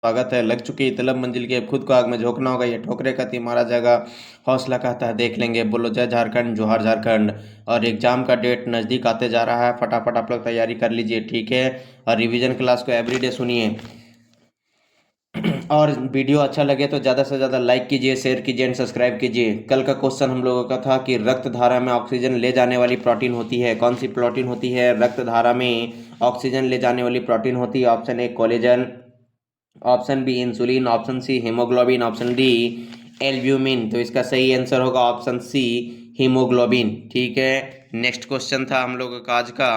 स्वागत है। लग चुकी तलब मंजिल की, अब खुद को आग में झोंकना होगा। ये ठोकरे कहती मारा जाएगा, हौसला कहता है देख लेंगे। बोलो जय झारखंड, जोहार झारखंड। और एग्जाम का डेट नज़दीक आते जा रहा है, फटाफट आप लोग तैयारी कर लीजिए, ठीक है। और रिवीजन क्लास को एवरीडे सुनिए। और वीडियो अच्छा लगे तो ज़्यादा से ज़्यादा लाइक कीजिए, शेयर कीजिए एंड सब्सक्राइब कीजिए। कल का क्वेश्चन हम लोगों का था कि रक्त धारा में ऑक्सीजन ले जाने वाली प्रोटीन होती है, कौन सी प्रोटीन होती है रक्त धारा में ऑक्सीजन ले जाने वाली प्रोटीन होती है? Option A collagen, option B insulin, option C haemoglobin, option D albumin. तो इसका सही आंसर होगा ऑप्शन सी हीमोग्लोबिन, ठीक है। नेक्स्ट क्वेश्चन था हम लोगों का आज का,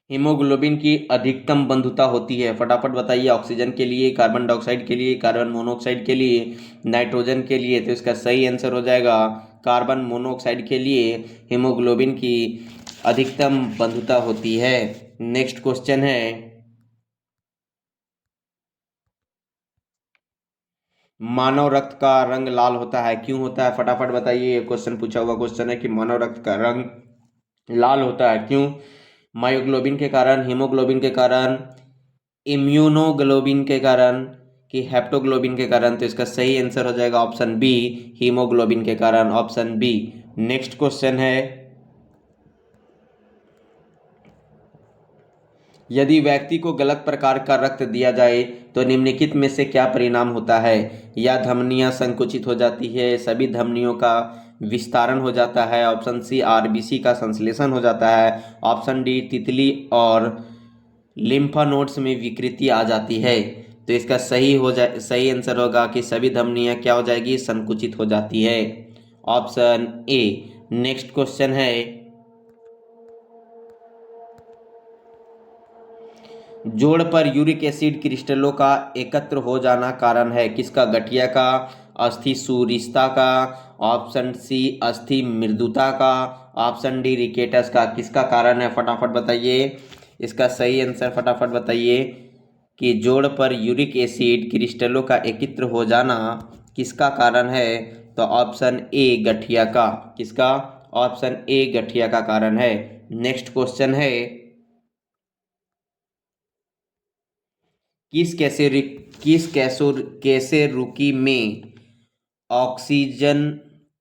हीमोग्लोबिन की अधिकतम बंधुता होती है, फटाफट बताइए। ऑक्सीजन के लिए, कार्बन डाइऑक्साइड के लिए, कार्बन मोनोऑक्साइड के लिए, नाइट्रोजन के लिए? तो इसका सही आंसर हो जाएगा कार्बन मोनोऑक्साइड के लिए हीमोग्लोबिन की अधिकतम बंधुता होती है। नेक्स्ट क्वेश्चन है, मानव रक्त का रंग लाल होता है, क्यों होता है? फटाफट बताइए। ये क्वेश्चन पूछा हुआ क्वेश्चन है कि मानव रक्त का रंग लाल होता है, क्यों? मायोग्लोबिन के कारण, हीमोग्लोबिन के कारण, इम्यूनोग्लोबिन के कारण, कि हेप्टोग्लोबिन के कारण? तो इसका सही आंसर हो जाएगा ऑप्शन बी हीमोग्लोबिन के कारण, ऑप्शन बी। नेक्स्ट क्वेश्चन है, यदि व्यक्ति को गलत प्रकार का रक्त दिया जाए तो निम्नलिखित में से क्या परिणाम होता है? या धमनियां संकुचित हो जाती है, सभी धमनियों का विस्तारण हो जाता है, ऑप्शन सी आरबीसी का संश्लेषण हो जाता है, ऑप्शन डी तितली और लिम्फा नोड्स में विकृति आ जाती है? तो इसका सही आंसर होगा कि सभी धमनियां क्या हो जाएगी? संकुचित हो जाती है, ऑप्शन ए। नेक्स्ट क्वेश्चन है, जोड़ पर यूरिक एसिड क्रिस्टलों का एकत्र हो जाना कारण है, किसका? गठिया का, अस्थि सुरिस्ता का, ऑप्शन सी अस्थि मृदुता का, ऑप्शन डी रिकेटस का? किसका कारण है फटाफट बताइए। इसका सही आंसर फटाफट बताइए कि जोड़ पर यूरिक एसिड क्रिस्टलों का एकत्र हो जाना किसका कारण है? तो ऑप्शन ए गठिया का। किसका? ऑप्शन ए गठिया का कारण है। नेक्स्ट क्वेश्चन है, किस कैसे किस कैसे रुकी में ऑक्सीजन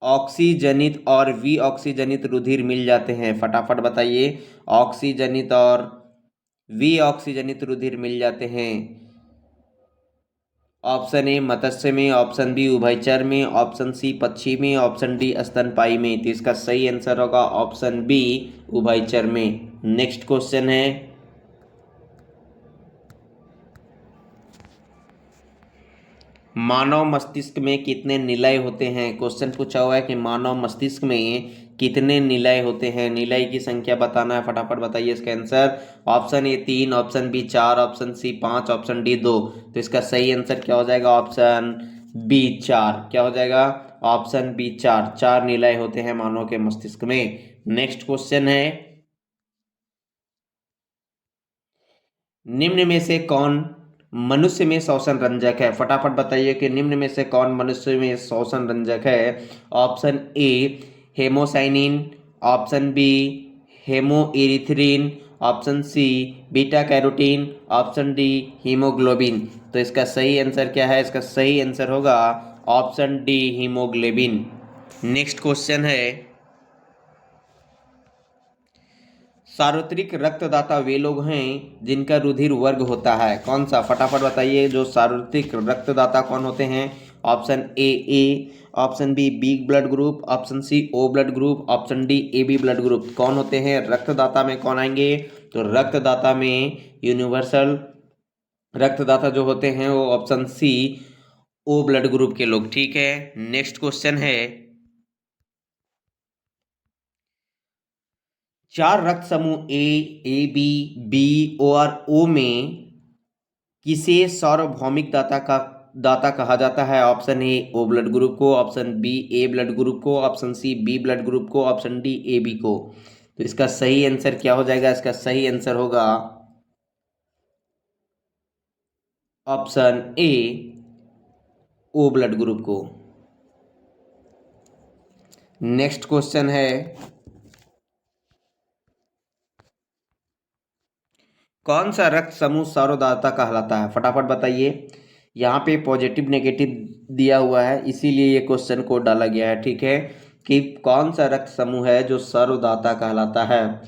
ऑक्सीजनित और वी ऑक्सीजनित रुधिर मिल जाते हैं? फटाफट बताइए। ऑक्सीजनित और वी ऑक्सीजनित रुधिर मिल जाते हैं, ऑप्शन ए मत्स्य में, ऑप्शन बी उभयचर में, ऑप्शन सी पक्षी में, ऑप्शन डी स्तनपायी में? तो इसका सही आंसर होगा ऑप्शन बी उभयचर में। नेक्स्ट क्वेश्चन है, मानव मस्तिष्क में कितने निलय होते हैं? क्वेश्चन पूछा हुआ है कि मानव मस्तिष्क में कितने निलय होते हैं, निलय की संख्या बताना है, फटाफट बताइए इसका answer. Option A 3, option B 4, option C 5, option D 2। तो इसका सही आंसर क्या हो जाएगा? Option B 4। क्या हो जाएगा? Option B 4। 4 निलय होते हैं मानव के मस्तिष्क में। नेक्स्ट क्वेश्चन है, निम्न में से कौन मनुष्य में श्वसन रंजक है? फटाफट बताइए कि निम्न में से कौन मनुष्य में श्वसन रंजक है। Option A haemocyanin, option B haemerythrin, option C beta carotene, option D haemoglobin? तो इसका सही आंसर क्या है? इसका सही आंसर होगा option D haemoglobin. Next question है, सार्वत्रिक रक्तदाता वे लोग हैं जिनका रुधिर वर्ग होता है, कौन सा? फटाफट बताइए। जो सार्वत्रिक रक्तदाता कौन होते हैं? Option A, option B B blood group, option C O blood group, option D A B blood group? कौन होते हैं रक्तदाता में? कौन आएंगे? तो रक्तदाता में यूनिवर्सल रक्तदाता जो होते हैं वो option C O blood group के लोग, ठीक है। नेक्स्ट क्वेश्चन है, चार रक्त समूह ए बी बी और ओ में किसे सार्वभौमिक दाता कहा जाता है? Option A O blood group को, option B A blood group को, option C B blood group को, ऑप्शन डी ए बी को? तो इसका सही आंसर क्या हो जाएगा? इसका सही आंसर होगा option A O blood group को। नेक्स्ट क्वेश्चन है, कौन सा रक्त समूह सर्वदाता कहलाता है, फटाफट बताइए। यहाँ पे पॉजिटिव नेगेटिव दिया हुआ है, इसीलिए ये क्वेश्चन को डाला गया है, ठीक है, कि कौन सा रक्त समूह है जो सर्वदाता कहलाता है।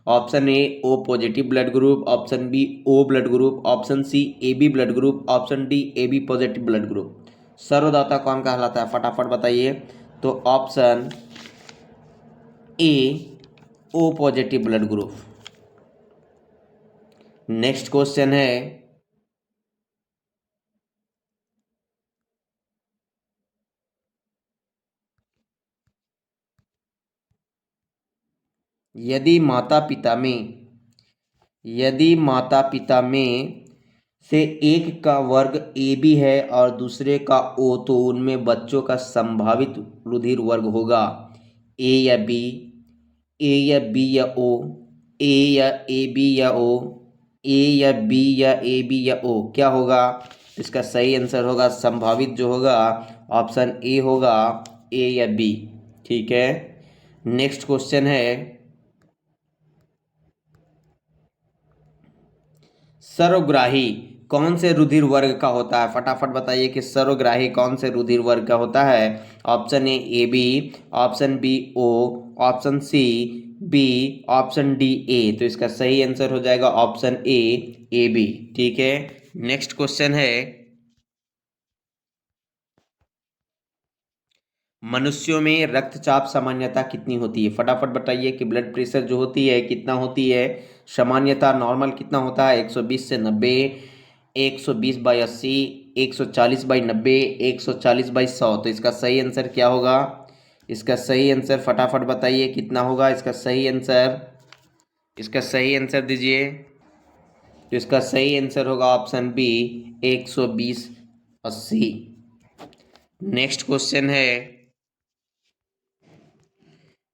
Option A O positive blood group, option B O blood group, option C A B blood group, option D A B positive blood group. सर्वदाता कौन कहलाता है, फटाफट बताइए। तो option A O positive blood group. Next question है, यदि माता पिता में यदि माता पिता में से एक का वर्ग ए बी है और दूसरे का ओ, तो उनमें बच्चों का संभावित रुधिर वर्ग होगा ए या बी, ए या बी या ओ, ए या ए बी या ओ, ए या बी या ए बी या ओ, क्या होगा। इसका सही आंसर होगा, संभावित जो होगा ऑप्शन ए होगा, ए या बी, ठीक है। नेक्स्ट क्वेश्चन है, सर्वग्राही कौन से रुधिर वर्ग का होता है, फटाफट बताइए कि सर्वग्राही कौन से रुधिर वर्ग का होता है। Option A B, option B O, option C B, option D A. तो इसका सही आंसर हो जाएगा ऑप्शन ए बी, ठीक है। नेक्स्ट क्वेश्चन है, मनुष्यों में रक्तचाप सामान्यता कितनी होती है, फटाफट बताइए कि ब्लड प्रेशर जो होती है कितना होती है। सामान्यता नॉर्मल कितना होता है, 120 से 90, 120/80, 140/90, 140/100। तो इसका सही आंसर क्या होगा। इसका सही आंसर फटाफट बताइए कितना होगा। इसका सही आंसर दीजिए। तो इसका सही आंसर होगा ऑप्शन बी, 120/80। नेक्स्ट क्वेश्चन है,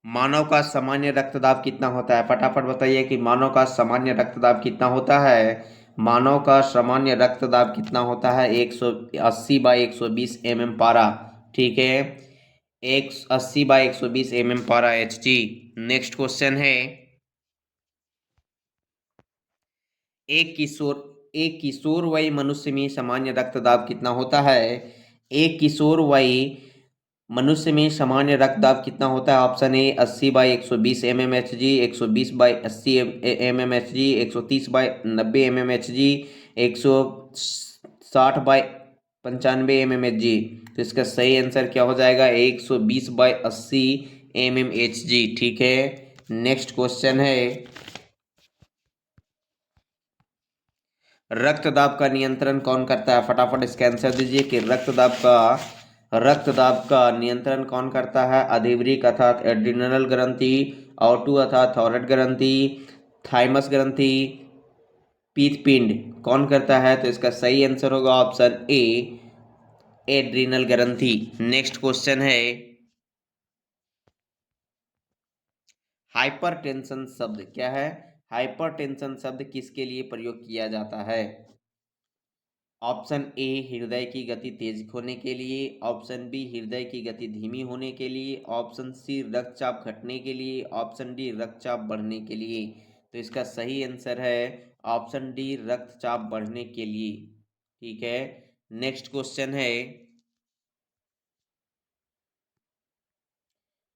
मानव का सामान्य रक्तदाब कितना होता है, फटाफट बताइए कि मानव का सामान्य रक्तदाब कितना होता है। मानव का सामान्य रक्तदाब कितना होता है, 180/120 mm पारा, ठीक है, 180/120 mm पारा HG। नेक्स्ट क्वेश्चन है, एक किशोर वयी मनुष्य में सामान्य रक्तदाब कितना होता है। एक किशोर वयी मनुष्य में सामान्य रक्तदाब कितना होता है। ऑप्शन ए 80/120 mmHg, 120/80 mmHg, 130/90 mmHg, 160/95 mmHg। तो इसका सही आंसर क्या हो जाएगा, 120/80 mmHg, ठीक है। नेक्स्ट क्वेश्चन है, रक्तदाब का नियंत्रण कौन करता है, फटाफट इसका आंसर दीजिए कि रक्तदाब का नियंत्रण कौन करता है। अधिवृक्क अर्थात एड्रिनल ग्रंथि, O2 अर्थात थायराइड ग्रंथि, थाइमस ग्रंथि, पीतपिंड कौन करता है। तो इसका सही आंसर होगा ऑप्शन ए, एड्रिनल ग्रंथि। नेक्स्ट क्वेश्चन है, हाइपरटेंशन शब्द क्या है। हाइपरटेंशन शब्द किसके लिए प्रयोग किया जाता है। ऑप्शन ए हृदय की गति तेज होने के लिए, ऑप्शन बी हृदय की गति धीमी होने के लिए, ऑप्शन सी रक्तचाप घटने के लिए, ऑप्शन डी रक्तचाप बढ़ने के लिए। तो इसका सही आंसर है ऑप्शन डी, रक्तचाप बढ़ने के लिए, ठीक है। नेक्स्ट क्वेश्चन है,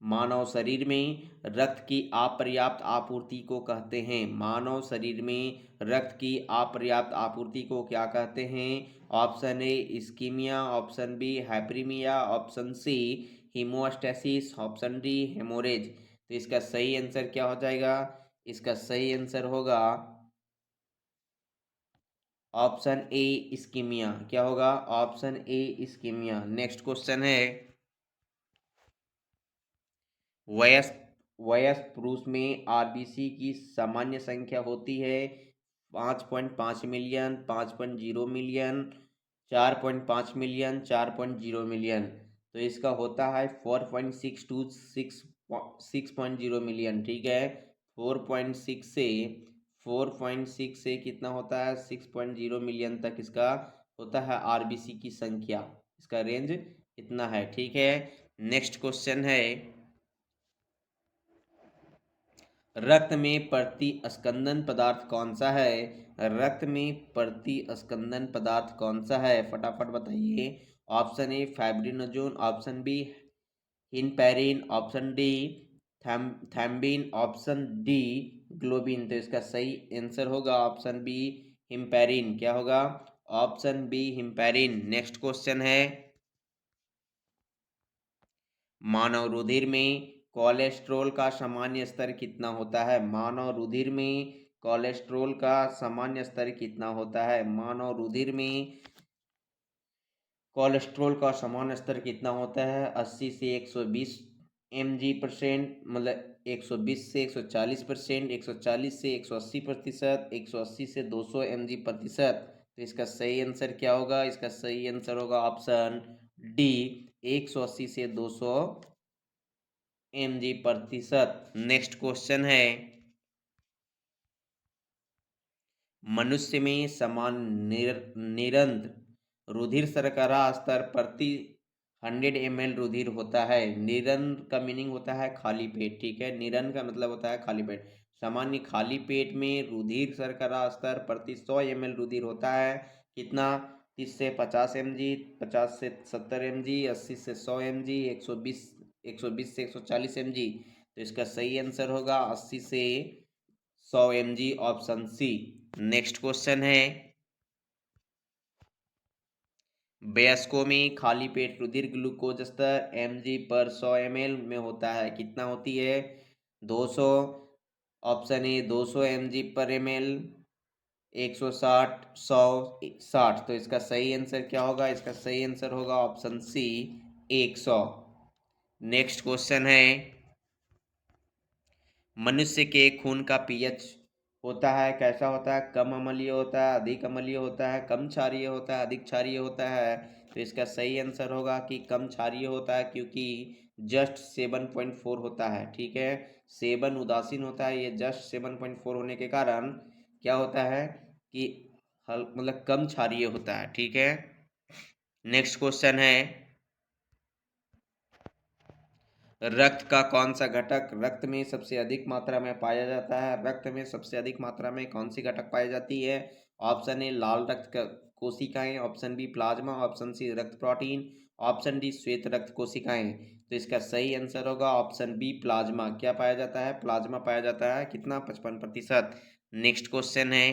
मानव शरीर में रक्त की अपर्याप्त आपूर्ति को कहते हैं। मानव शरीर में रक्त की अपर्याप्त आपूर्ति को क्या कहते हैं। Option A ischaemia, option B hyperaemia, option C haemostasis, option D haemorrhage. तो इसका सही आंसर क्या हो जाएगा। इसका सही आंसर होगा ऑप्शन ए इस्कीमिया, क्या होगा, option A ischaemia. Next question है, वयस्क वयस्क पुरुष में आरबीसी की सामान्य संख्या होती है 5.5 मिलियन, 5.0 मिलियन, 4.5 मिलियन, 4.0 मिलियन। तो इसका होता है 4.6 टू 6.0 मिलियन, ठीक है। 4.6 से 4.6 से कितना होता है, 6.0 मिलियन तक इसका होता है आरबीसी की संख्या। इसका रेंज इतना है, ठीक है। नेक्स्ट क्वेश्चन है, रक्त में प्रतिस्पंदन पदार्थ कौन सा है? रक्त में प्रतिस्पंदन पदार्थ कौन सा है? फटाफट बताइए। Option A fibrinogen, option B heparin, option D thrombin, option D globin. तो इसका सही आंसर होगा ऑप्शन बी हिम्पेरिन। क्या होगा? Option B heparin. Next question है, मानव रुधिर में कोलेस्ट्रॉल का सामान्य स्तर कितना होता है? मानव रुधिर में कोलेस्ट्रॉल का सामान्य स्तर कितना होता है? मानव रुधिर में कोलेस्ट्रॉल का सामान्य स्तर कितना होता है? 80 से 120 mg%, मतलब 120 से 140%, 140 से 180%, 180 से 200 mg%। तो इसका सही आंसर क्या होगा? इसका सही आंसर होगा ऑप्शन डी 180 से 200 mg%। नेक्स्ट क्वेश्चन है, मनुष्य में समान निरंतर रुधिर शर्करा स्तर प्रति 100 ml रुधिर होता है। निरंतर का मीनिंग होता है खाली पेट, ठीक है। निरंतर का मतलब होता है खाली पेट। सामान्य खाली पेट में रुधिर शर्करा स्तर प्रति 100 ml रुधिर होता है कितना? 30 से 50 mg, 50 से 70 mg, 80 से 100 mg, 120 से 140 mg। तो इसका सही आंसर होगा 80 से 100 mg, option C. Next question है, वयस्कों में खाली पेट रुधिर ग्लूकोज स्तर mg/100 ml में होता है कितना होती है? 200, ऑप्शन ए 200 mg/ml, 160, 100, 60। तो इसका सही आंसर क्या होगा? इसका सही आंसर होगा ऑप्शन सी 100। नेक्स्ट क्वेश्चन है, मनुष्य के खून का पीएच होता है कैसा होता है? कम अम्लीय होता है, अधिक अम्लीय होता है, कम क्षारीय होता है, अधिक क्षारीय होता है? तो इसका सही आंसर होगा कि कम क्षारीय होता है, क्योंकि जस्ट 7.4 होता है, ठीक है। 7 उदासीन होता है, ये जस्ट 7.4 होने के कारण क्या होता है कि मतलब कम क्षारीय होता है, ठीक है। नेक्स्ट क्वेश्चन है, रक्त का कौन सा घटक रक्त में सबसे अधिक मात्रा में पाया जाता है? रक्त में सबसे अधिक मात्रा में कौन सी घटक पाई जाती है? ऑप्शन ए लाल रक्त कोशिकाएं, option B plasma, option C रक्त प्रोटीन, ऑप्शन डी श्वेत रक्त कोशिकाएं। तो इसका सही आंसर होगा ऑप्शन बी प्लाज्मा। क्या पाया जाता है? प्लाज्मा पाया जाता है कितना? 55%। नेक्स्ट क्वेश्चन है,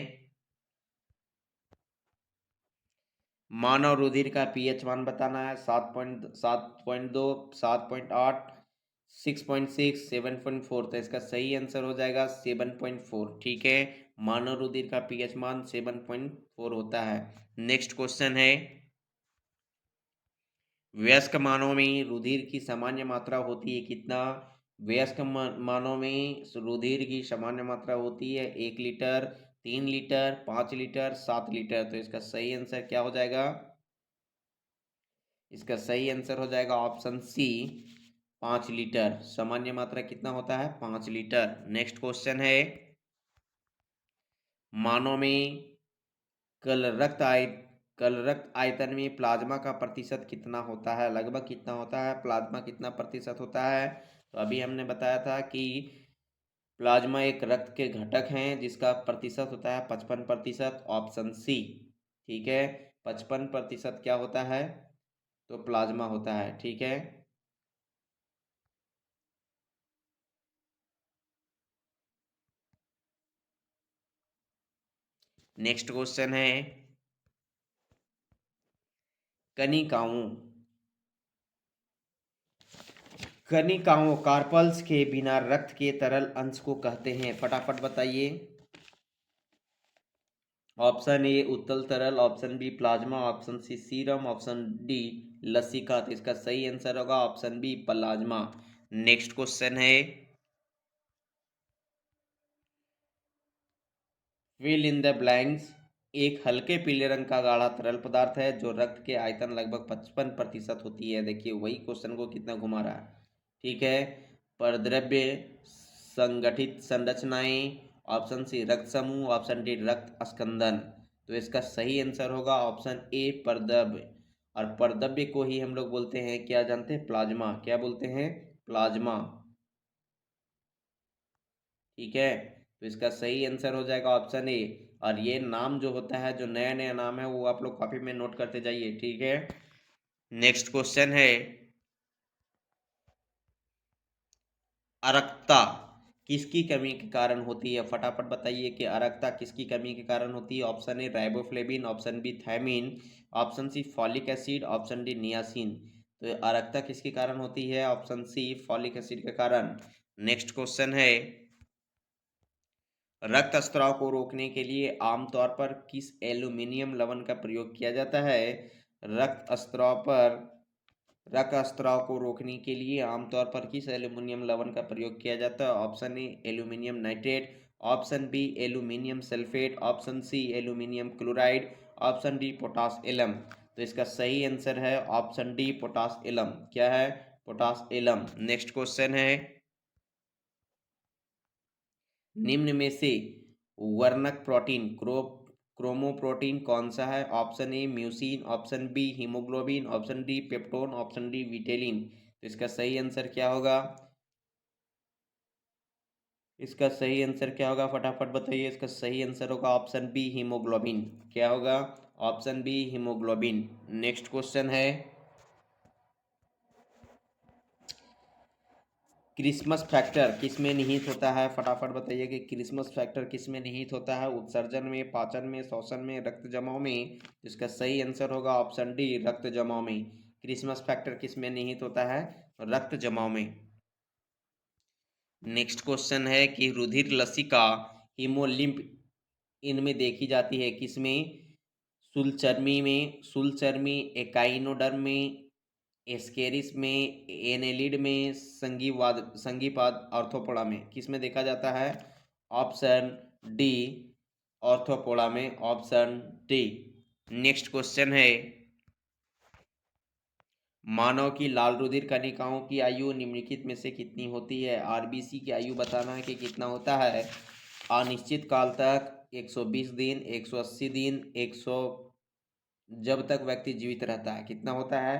मानव रुधिर का पीएच मान बताना है। 7.2, 7.8, 6.6, 7.4। तो इसका सही आंसर हो जाएगा 7.4, ठीक है। मानव रुधिर का पीएच मान 7.4 होता है। नेक्स्ट क्वेश्चन है, वयस्क मानव में रुधिर की सामान्य मात्रा होती है कितना? वयस्क मानव में रुधिर की सामान्य मात्रा होती है 1 लीटर, 3 लीटर, 5 लीटर, 7 लीटर। तो इसका सही आंसर क्या हो जाएगा? इसका सही आंसर हो जाएगा ऑप्शन सी 5 लीटर। सामान्य मात्रा कितना होता है? 5 लीटर। नेक्स्ट क्वेश्चन है, मानव में कल रक्त आय कल रक्त आयतन में प्लाज्मा का प्रतिशत कितना होता है? लगभग कितना होता है? प्लाज्मा कितना प्रतिशत होता है? तो अभी हमने बताया था कि प्लाज्मा एक रक्त के घटक हैं जिसका प्रतिशत होता है 55%, ऑप्शन सी, ठीक है। 55% क्या होता है? तो प्लाज्मा होता है, ठीक है। नेक्स्ट क्वेश्चन है, कनिकाओं कनिकाओं कार्पल्स के बिना रक्त के तरल अंश को कहते हैं? फटाफट बताइए। ऑप्शन ए उत्तल तरल, option B plasma, option C serum, option D लसिका। तो इसका सही आंसर होगा option B plasma. Next question है, फिल इन द ब्लैंक्स एक हल्के पीले रंग का गाढ़ा तरल पदार्थ है जो रक्त के आयतन लगभग 55% होती है। देखिए वही क्वेश्चन को कितना घुमा रहा है, ठीक है। परद्रव्य संगठित संरचनाएं, ऑप्शन सी रक्त समूह, ऑप्शन डी रक्त स्कंदन। तो इसका सही आंसर होगा ऑप्शन ए परद्रव्य। और परद्रव्य को ही हम लोग बोलते हैं, क्या जानते हैं? प्लाज्मा। क्या बोलते हैं? प्लाज्मा, ठीक है, तो इसका सही आंसर हो जाएगा ऑप्शन ए। और ये नाम जो होता है, जो नया नया नाम है, वो आप लोग कॉपी में नोट करते जाइए, ठीक है। नेक्स्ट क्वेश्चन है, अरक्ता किसकी कमी के कारण होती है? फटाफट बताइए कि अरक्ता किसकी कमी के कारण होती है। Option A riboflavin, option B thiamine, option C folic acid, option D niacin. तो अरक्ता किसके कारण होती है? ऑप्शन सी फॉलिक एसिड के कारण। नेक्स्ट क्वेश्चन है, रक्तस्राव को रोकने के लिए आमतौर पर किस एल्यूमिनियम लवण का प्रयोग किया जाता है? रक्तस्राव पर रक्तस्राव को रोकने के लिए आमतौर पर किस एल्यूमिनियम लवण का प्रयोग किया जाता है? Option A aluminium nitrate, option B aluminium sulphate, option C aluminium chloride, option D potash alum. तो इसका सही आंसर है ऑप्शन डी पोटास एलम। क्या है? Potash alum. नेक्स्ट क्वेश्चन है, निम्न में से वर्णक प्रोटीन क्रोमोप्रोटीन कौन सा है? Option A mucin, option B haemoglobin, option D peptone, option D vitellin. तो इसका सही आंसर क्या होगा? इसका सही आंसर क्या होगा? फटाफट बताइए। इसका सही आंसर होगा ऑप्शन बी हीमोग्लोबिन। क्या होगा? Option B haemoglobin. Next question है, क्रिसमस फैक्टर किस में निहित होता है? फटाफट बताइए कि क्रिसमस फैक्टर किस में निहित होता है? उत्सर्जन में, पाचन में, श्वसन में, रक्त जमाव में। इसका सही आंसर होगा ऑप्शन डी रक्त जमाव में। क्रिसमस फैक्टर किस में निहित होता है? रक्त जमाव में। नेक्स्ट क्वेश्चन है कि रुधिर लसिका हीमोलिम्फ इनमें देखी जाती है किसमें? सुलचर्मी में, सुलचर्मी एकाइनोडर्म में, एस्केरिस में, एनेलिड में, संधिपाद ऑर्थोपोडा में। किस में देखा जाता है? ऑप्शन डी ऑर्थोपोडा में, ऑप्शन डी। नेक्स्ट क्वेश्चन है, मानव की लाल रुधिर कणिकाओं की आयु निम्नलिखित में से कितनी होती है? आरबीसी की आयु बताना है कि कितना होता है। अनिश्चित काल तक, 120 दिन, 180 दिन, 100, जब तक व्यक्ति जीवित रहता है। कितना होता है?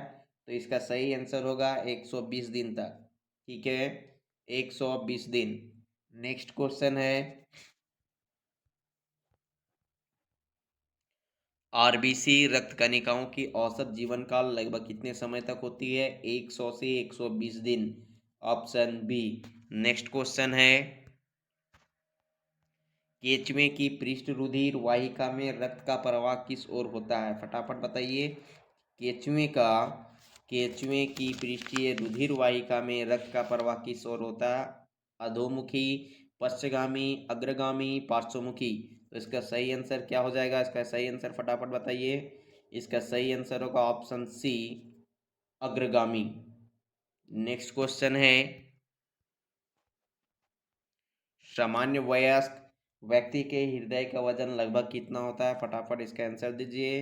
तो इसका सही आंसर होगा 120 दिन तक। ठीक है, 120 दिन। नेक्स्ट क्वेश्चन है, आरबीसी रक्त कणिकाओं की औसत जीवन काल लगभग कितने समय तक होती है? 100 से 120 दिन, ऑप्शन बी। नेक्स्ट क्वेश्चन है, केंचुए की पृष्ठ रुधिर वाहिका में रक्त का प्रवाह किस ओर होता है? फटाफट बताइए। केंचुए का केंचुए की पृष्ठीय रुधिर वाहिका में रक्त का प्रवाह किस ओर होता है? अधोमुखी, पश्चगामी, अग्रगामी, पार्श्वमुखी। तो इसका सही आंसर क्या हो जाएगा? इसका सही आंसर फटाफट बताइए। इसका सही आंसर होगा ऑप्शन सी अग्रगामी। नेक्स्ट क्वेश्चन है, सामान्य वयस्क व्यक्ति के हृदय का वजन लगभग कितना होता है? फटाफट इसका आंसर दीजिए।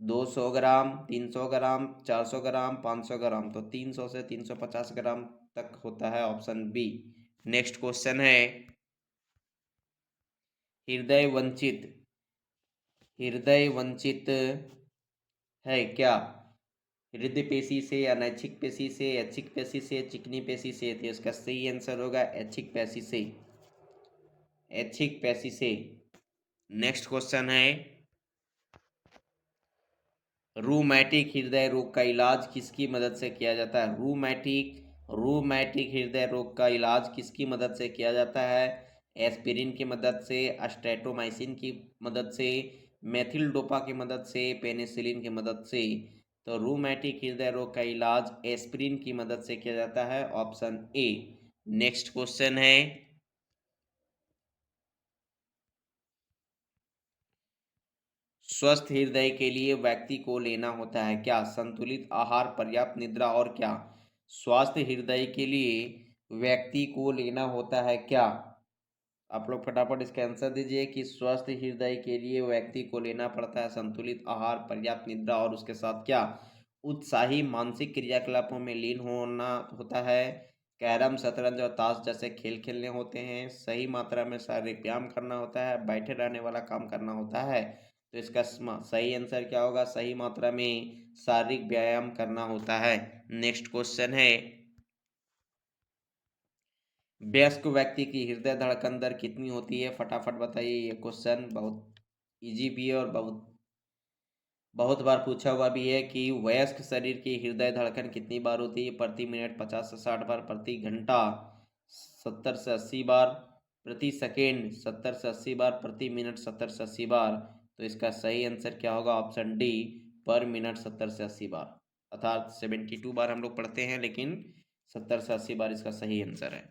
200 ग्राम, 300 ग्राम, 400 ग्राम, 500 ग्राम। तो 300 से 350 ग्राम तक होता है, ऑप्शन बी। नेक्स्ट क्वेश्चन है, हृदय वंचित हृदय वंचित है क्या? हृदय पेशी से, अनैच्छिक पेशी से, ऐच्छिक पेशी से, चिकनी पेशी से। तो इसका सही आंसर होगा ऐच्छिक पेशी से, ऐच्छिक पेशी से। नेक्स्ट क्वेश्चन है, रूमैटिक हृदय रोग का इलाज किसकी मदद से किया जाता है? रूमैटिक हृदय रोग का इलाज किसकी मदद से किया जाता है? एस्पिरिन की मदद से, अस्ट्रेटोमाइसिन की मदद से, मेथिल डोपा की मदद से, पेनिसिलिन की मदद से। तो रूमैटिक हृदय रोग का इलाज एस्पिरिन की मदद से किया जाता है, ऑप्शन ए। नेक्स्ट क्वेश्चन है, स्वस्थ हृदय के लिए व्यक्ति को लेना होता है क्या? संतुलित आहार, पर्याप्त निद्रा और क्या? स्वास्थ्य हृदय के लिए व्यक्ति को लेना होता है क्या? आप लोग फटाफट इसका आंसर दीजिए कि स्वस्थ हृदय के लिए व्यक्ति को लेना पड़ता है संतुलित आहार, पर्याप्त निद्रा और उसके साथ क्या? उत्साही मानसिक क्रियाकलापों में लीन होना होता है। कैरम, शतरंज और ताश जैसे खेल खेलने होते हैं। सही मात्रा में शारीरिक व्यायाम करना होता है। बैठे रहने वाला काम करना होता है। तो इसका सही आंसर क्या होगा? सही मात्रा में शारीरिक व्यायाम करना होता है। नेक्स्ट क्वेश्चन है, वयस्क व्यक्ति की हृदय धड़कन दर कितनी होती है? फटाफट बताइए। ये क्वेश्चन बहुत इजी भी है और बहुत बहुत बार पूछा हुआ भी है कि वयस्क शरीर की हृदय धड़कन कितनी बार होती है? प्रति मिनट 50 से 60 बार, प्रति घंटा 70 से 80 बार, प्रति सेकेंड 70 से 80 बार, प्रति मिनट 70 से 80 बार। तो इसका सही आंसर क्या होगा? ऑप्शन डी, पर मिनट 70 से 80 बार। अर्थात 72 बार हम लोग पढ़ते हैं, लेकिन 70 से 80 बार इसका सही आंसर है।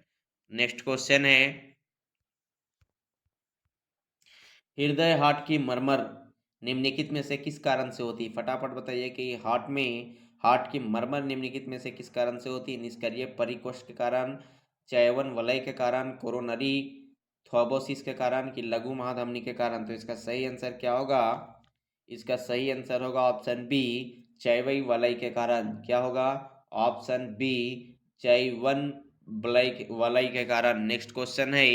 नेक्स्ट क्वेश्चन है, हृदय हार्ट की मरमर निम्नलिखित में से किस कारण से होती है? फटाफट बताइए कि हार्ट की मरमर निम्नलिखित में से किस कारण से होती है? निष्क्रिय परिकोष्ठ के कारण, चयावन वलय के कारण, कोरोनरी थ्रोम्बोसिस के कारण, कि लघु महाधमनी के कारण। तो इसका सही आंसर क्या होगा? इसका सही आंसर होगा ऑप्शन बी, चैवई वलय के कारण। क्या होगा? ऑप्शन बी, चैवन वलय के कारण। नेक्स्ट क्वेश्चन है,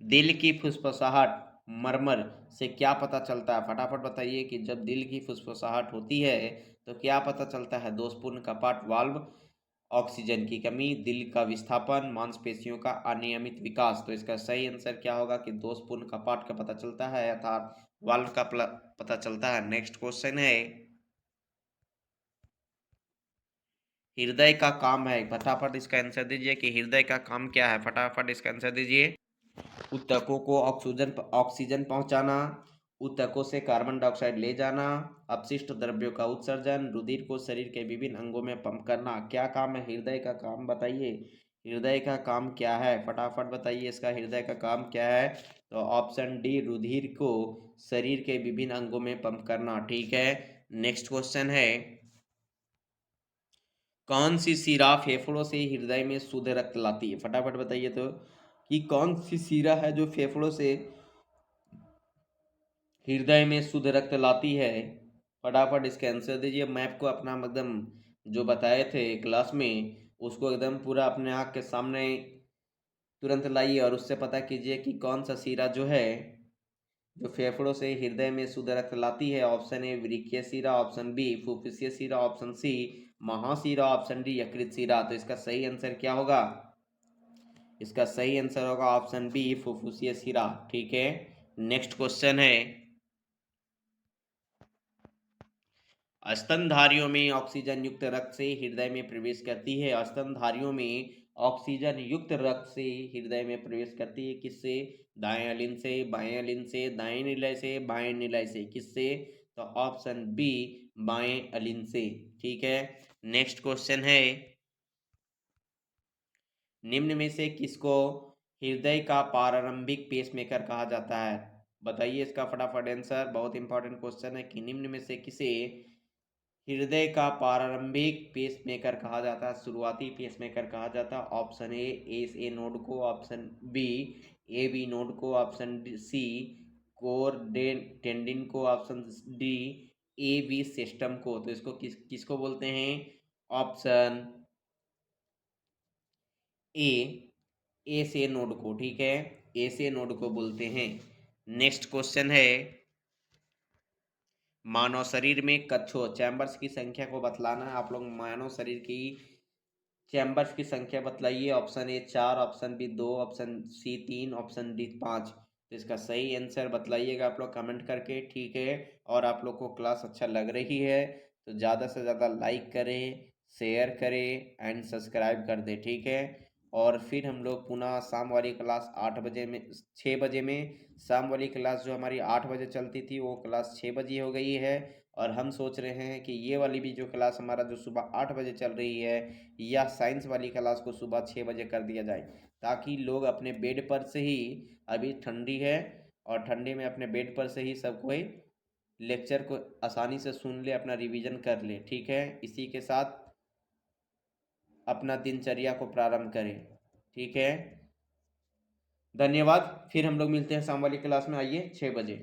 दिल की फुसफुसाहट मरमर से क्या पता चलता है? फटाफट बताइए कि जब दिल की फुसफुसाहट होती है तो क्या पता चलता है? दोषपूर्ण कपाट वाल्व, ऑक्सीजन की कमी, दिल का विस्थापन, मांसपेशियों का अनियमित विकास। तो इसका सही आंसर क्या होगा कि दोषपूर्ण कपाट का पता चलता है, अर्थात वाल्व का पता चलता है। नेक्स्ट क्वेश्चन है, हृदय का काम है, फटाफट इसका आंसर दीजिए कि हृदय का काम क्या है? फटाफट इसका आंसर दीजिए। ऊतकों को ऑक्सीजन पहुंचाना, ऊतकों से कार्बन डाइऑक्साइड ले जाना, अपशिष्ट द्रव्यों का उत्सर्जन, रुधिर को शरीर के विभिन्न अंगों में पंप करना। क्या काम है हृदय का? काम बताइए, हृदय का काम क्या है? फटाफट बताइए इसका हृदय का काम क्या है? तो ऑप्शन डी, रुधिर को शरीर के विभिन्न अंगों में पंप करना। ठीक है। नेक्स्ट क्वेश्चन है, कौन सी शिरा फेफड़ों से हृदय में शुद्ध रक्त लाती है? फटाफट बताइए तो कि कौन सी शिरा है जो फेफड़ों से हृदय में शुद्ध रक्त लाती है? फटाफट इसका आंसर दीजिए। मैप को अपना एकदम जो बताए थे क्लास में उसको एकदम पूरा अपने आँख के सामने तुरंत लाइए और उससे पता कीजिए कि कौन सा शिरा जो है जो फेफड़ों से हृदय में शुद्ध रक्त लाती है। ऑप्शन ए वृक्कीय शिरा, ऑप्शन बी फुफ्फुसीय शिरा, ऑप्शन सी महाशिरा, ऑप्शन डी यकृत शिरा। तो इसका सही आंसर क्या होगा? इसका सही आंसर होगा ऑप्शन बी, फुफ्फुसीय शिरा। ठीक है। नेक्स्ट क्वेश्चन है, स्तनधारियों में ऑक्सीजन युक्त रक्त से हृदय में प्रवेश करती है। स्तनधारियों में ऑक्सीजन युक्त रक्त से हृदय में प्रवेश करती है। किससे? दाएं अलिंद से, बाएं अलिंद से, दाएं निलय से, बाएं निलय से। किससे? तो ऑप्शन बी, बाएं अलिंद से। ठीक है। नेक्स्ट क्वेश्चन है, निम्न में से किसको हृदय का प्रारंभिक पेसमेकर कहा जाता है? बताइए इसका फटाफट आंसर। बहुत इंपॉर्टेंट क्वेश्चन है कि निम्न में से किसे हृदय का प्रारंभिक पेसमेकर कहा जाता है, शुरुआती पेसमेकर कहा जाता है? Option A, S A node को, option B A B node को, ऑप्शन सी कोर टेंडिन को, option D A B system को। तो इसको किसको बोलते हैं? ऑप्शन ए, ए से नोड को। ठीक है, ए से नोड को बोलते हैं। नेक्स्ट क्वेश्चन है, मानव शरीर में कक्षों चैम्बर्स की संख्या को बतलाना है। आप लोग मानव शरीर की चैम्बर्स की संख्या बतलाइए। Option A 4, option B 2, option C 3, option D 5। तो इसका सही आंसर बतलाइएगा आप लोग कमेंट करके। ठीक है। और आप लोग को क्लास अच्छा लग रही है तो ज़्यादा से ज़्यादा लाइक करें, शेयर करें एंड सब्सक्राइब कर दें। ठीक है। और फिर हम लोग पुनः शाम वाली क्लास 8 बजे में, 6 बजे में, शाम वाली क्लास जो हमारी 8 बजे चलती थी वो क्लास 6 बजे हो गई है। और हम सोच रहे हैं कि ये वाली भी जो क्लास हमारा जो सुबह 8 बजे चल रही है या साइंस वाली क्लास को सुबह 6 बजे कर दिया जाए, ताकि लोग अपने बेड पर से ही, अभी ठंडी है और ठंडी में अपने बेड पर से ही सब कोई लेक्चर को आसानी से सुन ले, अपना रिवीजन कर ले। ठीक है। इसी के साथ अपना दिनचर्या को प्रारंभ करें। ठीक है। धन्यवाद। फिर हम लोग मिलते हैं शाम वाली क्लास में, आइए 6 बजे।